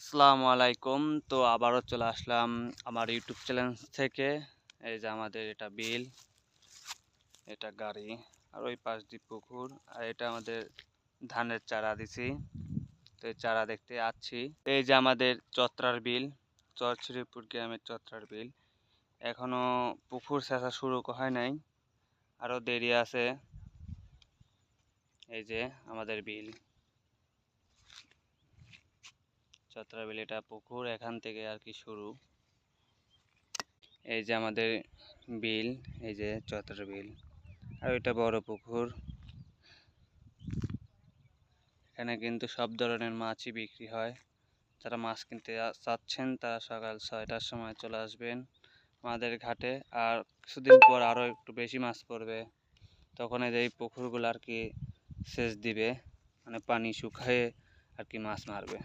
আসসালামু আলাইকুম। তো আবারও চলে আসলাম আমার ইউটিউব চ্যানেল থেকে। এই যে আমাদের এটা বিল, এটা গাড়ি, আর ওই পাশ দিয়ে পুকুর, আর এটা আমাদের ধানের চারা দিছি। তো এই চারা দেখতে আসছি। এই যে আমাদের চত্রার বিল, চরশ্রীপুর গ্রামের চত্রার বিল। এখনো পুকুর সেচা শুরু হয় নাই, আরও দেরি আছে। এই যে আমাদের বিল, চত্রা বিল, এটা পুকুর, এখান থেকে আর কি শুরু। এই যে আমাদের বিল, এই যে চত্রা বিল, আর এটা বড় পুকুর। এখানে কিন্তু সব ধরনের মাছই বিক্রি হয়। যারা মাছ কিনতে চাচ্ছেন তারা সকাল 6টার সময় চলে আসবেন আমাদের ঘাটে। আর কিছুদিন পর আরও একটু বেশি মাছ পড়বে, তখন এই পুকুরগুলো আর কি সেচ দিবে, মানে পানি শুকায়ে আর কি মাছ মারবে।